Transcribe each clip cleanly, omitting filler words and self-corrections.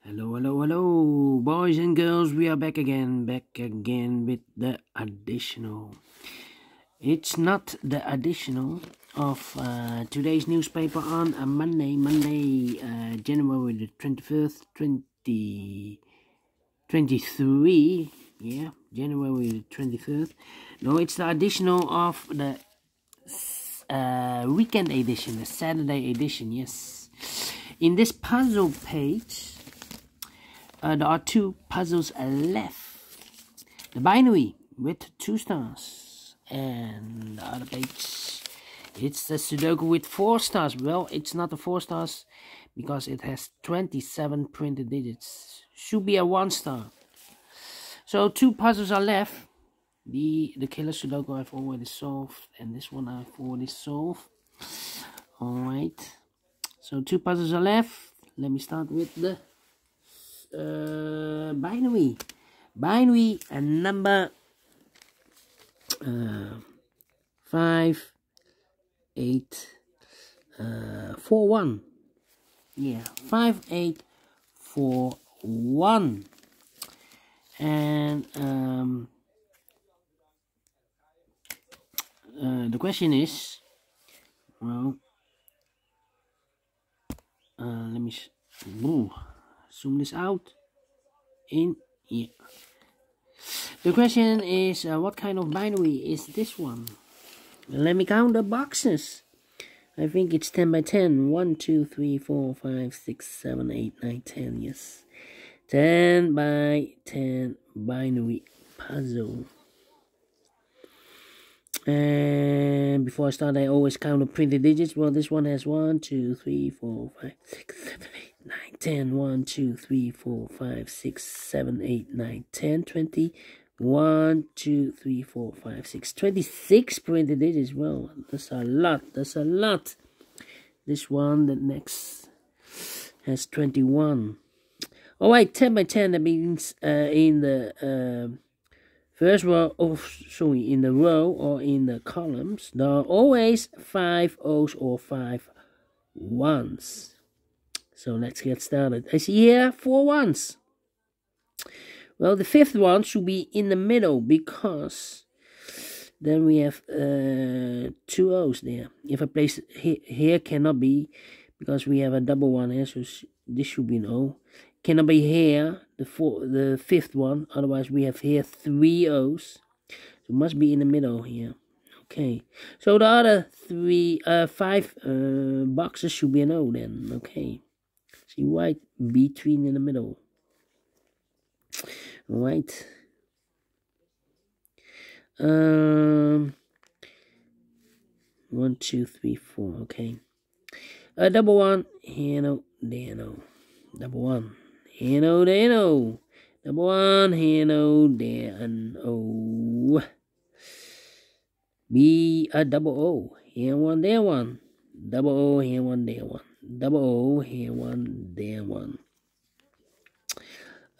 Hello, hello, hello, boys and girls. We are back again with the additional. It's not the additional of today's newspaper on a Monday, January the 21st, 2023. Yeah, January the 23rd. No, it's the additional of the weekend edition, the Saturday edition. Yes, in this puzzle page. There are two puzzles left. The binary with 2 stars, and the other page, it's the Sudoku with 4 stars. Well, it's not the 4 stars because it has 27 printed digits. Should be a 1 star. So 2 puzzles are left. The killer Sudoku I've already solved, and this one I've already solved. Alright. So 2 puzzles are left. Let me start with the binary and number 5841. Yeah, 5841. And the question is, well, let me zoom this out in here. The question is, what kind of binary is this one? Let me count the boxes. I think it's 10 by 10. 1, 2, 3, 4, 5, 6, 7, 8, 9, 10. Yes, 10 by 10 binary puzzle. And before I start, I always count the printed digits. Well, this one has 1, 2, 3, 4, 5, 6, 7, 8, 9, 10. 1, 2, 3, 4, 5, 6, 7, 8, 9, 10, 20. 1, 2, 3, 4, 5, 6, 26 printed digits. Well, that's a lot. That's a lot. This one, the next, has 21. All right, 10 by 10. That means in the first row, in the row or in the columns, there are always 5 O's or 5 1s. So let's get started. I see here 4 1s. Well, the 5th one should be in the middle because then we have 2 O's there. If I place it here, cannot be because we have a double 1 here, so this should be an O. Cannot be here, the 5th one, otherwise we have here 3 O's. So it must be in the middle here. Okay, so the other 5 boxes should be an O then. Okay, see, right between in the middle. Alright. 1, 2, 3, 4. Okay. Double 1. Here no, there no. Double 1. Here no, there no. Double 1. Here no, there no. Be a double O. Here 1, there 1. Double O. Here 1, there 1. Double O. Here 1, there 1.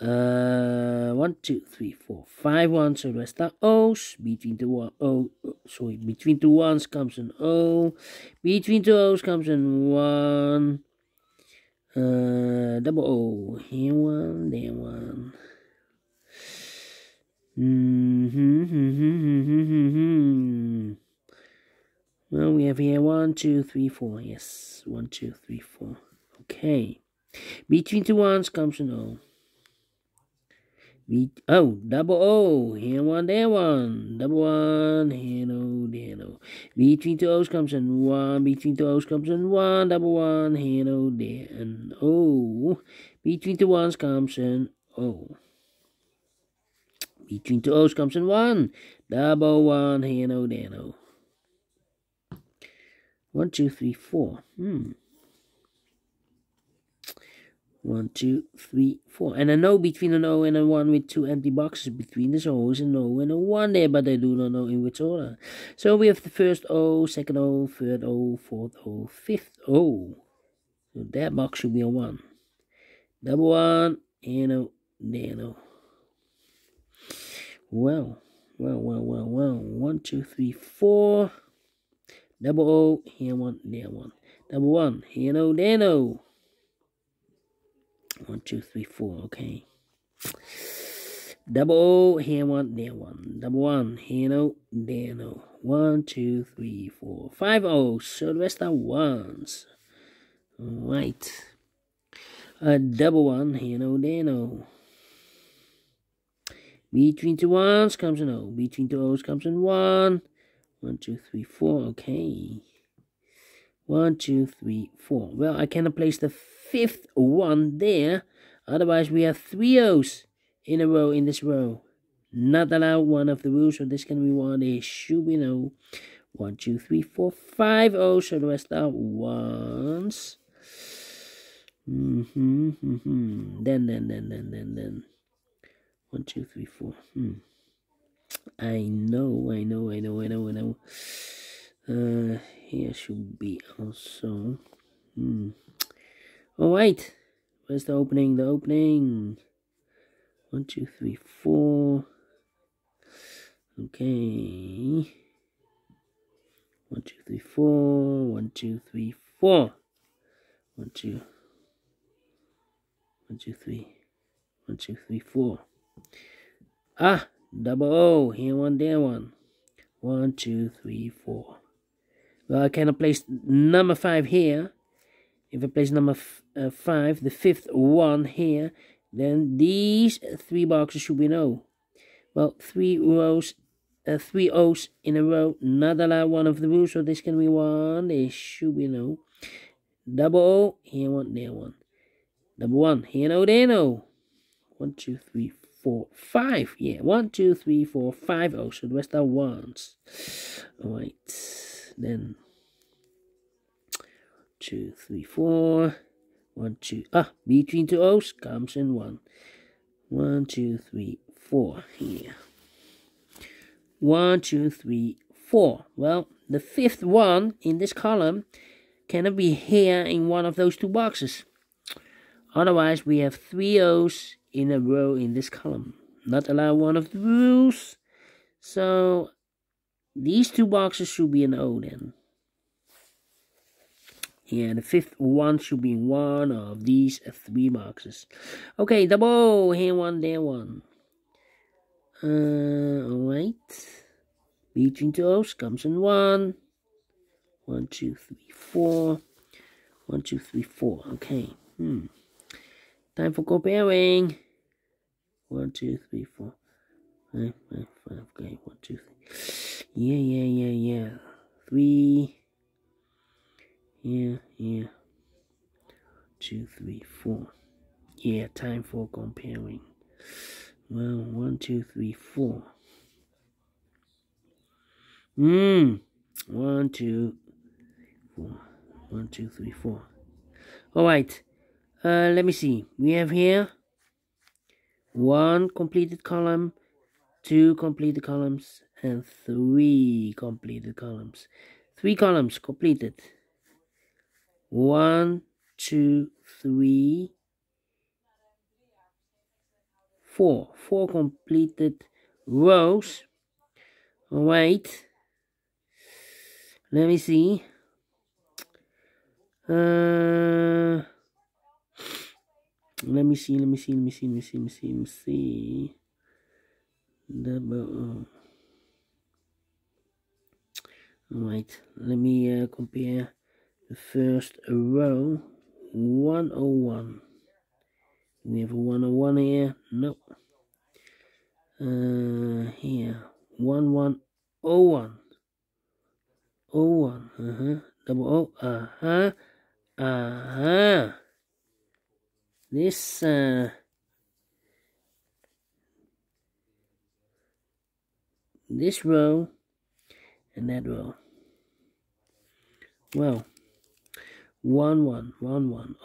1, 2, 3, 4, 5 1s, so the rest are O's. Between two between 2 1s comes an O. Between 2 O's comes an 1. Double O. Here 1, there 1. Well, we have here 1, 2, 3, 4. Yes, 1, 2, 3, 4. Okay. Between 2 1s comes an O. Double O, here 1, there 1. Double 1, here no, there no. Between 2 O's comes an 1. Between 2 O's comes an 1. Double 1, here no, there an O. Between 2 1s comes an O. Between 2 O's comes an 1. Double 1, here no, there no. 1, 2, 3, 4. 1, 2, 3, 4. And an O between an O and a 1 with 2 empty boxes between. There's always an O and a 1 there, but I do not know in which order. So we have the first O, second O, third O, fourth O, fifth O. So that box should be a 1. Double 1, here no, there no. Well. 1, 2, 3, 4. Double O, here 1, there 1. Double 1, here no, there no. 1, 2, 3, 4. Okay. Double O, here one, there one. Double one, here no, there no. 1, 2, 3, 4, 5 O's. So the rest are ones. Alright. Double one, here no, there no. Between two ones comes an O. Between two O's comes an 1. 1, 2, 3, 4. Okay. 1, 2, 3, 4. Well, I cannot place the fifth one there. Otherwise, we have 3 O's in a row in this row. Not allowed one of the rules, so this can be one. It should be no. 1, 2, 3, 4, 5 O's. So the rest are ones. Then. 1, 2, 3, 4. I know. Here should be also. Alright. Where's the opening? The opening. 1, 2, 3, 4. Okay. 1, 2, 3, 4. 1, 2, 3, 4. 1, 2. 1, 2, 3. 1, 2, 3, 4. Ah, double O. Here one, there one. 1, 2, 3, 4. Well, I cannot place number 5 here. If I place number 5, the fifth one here, then these 3 boxes should be no. Well, 3 rows, 3 O's in a row, not allowed one of the rules, so this can be one. This should be no. Double O, here one, there one. Double one, here no, there no. 1, 2, 3, 4, 5. Yeah, 1, 2, 3, 4, 5 O's. So the rest are ones. Alright. Then 2, 3, 4. 1, 2. Between two O's comes in 1. 1, 2, 3, 4. Here. 1, 2, 3, 4. Well, the fifth one in this column cannot be here in one of those 2 boxes. Otherwise, we have 3 O's in a row in this column. Not allow one of the rules. So these 2 boxes should be an O then. Yeah, the fifth one should be one of these 3 boxes. Okay, double O, here one, there one. Alright. Between two O's comes in 1. 1, 2, 3, 4. 1, 2, 3, 4. Okay. Time for comparing. 1, 2, 3, 4. 5, 5, 5. Okay, 1, 2, 3. Yeah. 3. Yeah. 2, 3, 4. Yeah, time for comparing. Well, 1, 2, 3, 4. 1, 2, 4. 1, 2, 3, 4. Alright. Let me see. We have here 1 completed column, 2 completed columns, and 3 completed columns. 3 columns completed. 1, 2, 3, 4. 4 completed rows. Alright. Let me see. Let me see. Double. Alright, let me compare the first row. 101. We have a 101 here. No. Here 1101. 01. Double O. This this row and that row. Well, 1100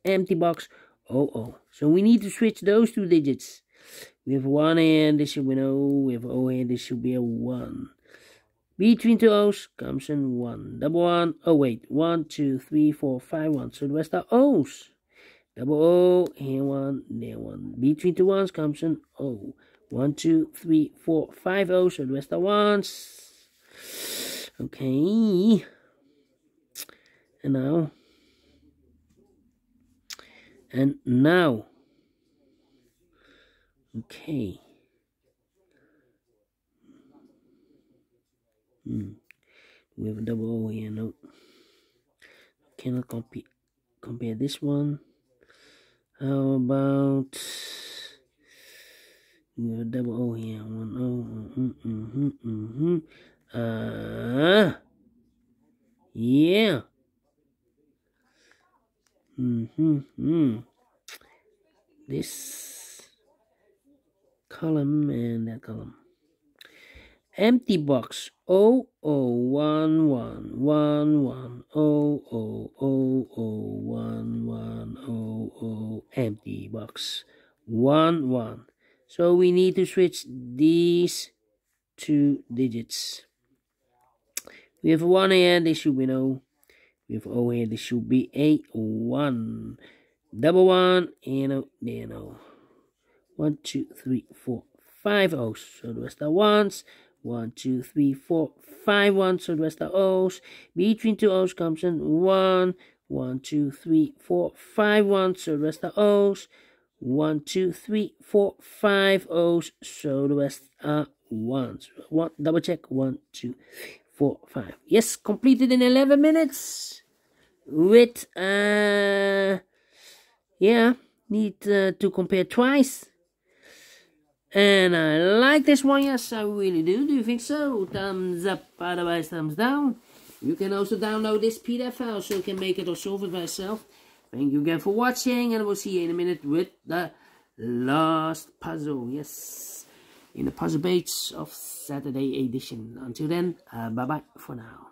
empty box, so we need to switch those 2 digits. We have 1 here, this should be an O. We have O here, this should be a 1. Between 2 O's comes in 1. Double 1. Oh wait, 1, 2, 3, 4, 5 1. So the rest are O's. Double O, here 1, there 1. Between 2 ones comes in O. 1, 2, 3, 4, 5 O's. So the rest are ones. Okay. And now, okay. We have a double O here. No, cannot compare this one. How about we have a double O here? One O. Yeah. This column and that column. Empty box 00111100001100 empty box 11. So we need to switch these 2 digits. We have 1 here, this should be no. We have O here, this should be a 1. Double 1 and a there no. 1, 2, 3, 4, 5 O's. So the rest are ones. 1, 2, 3, 4, 5 ones. So the rest are O's. Between 2 O's comes in 1. 1, 2, 3, 4, 5 ones. So the rest are O's. 1, 2, 3, 4, 5 O's. So the rest are ones. Double check. 1, 2, 3, 4, 5. Yes, completed in 11 minutes. With yeah, need to compare twice. And I like this one, yes, I really do. Do you think so? Thumbs up, otherwise thumbs down. You can also download this PDF file so you can make it or solve it by yourself. Thank you again for watching, and I will see you in a minute with the last puzzle. Yes, in the puzzle baits of Saturday edition. Until then, bye-bye for now.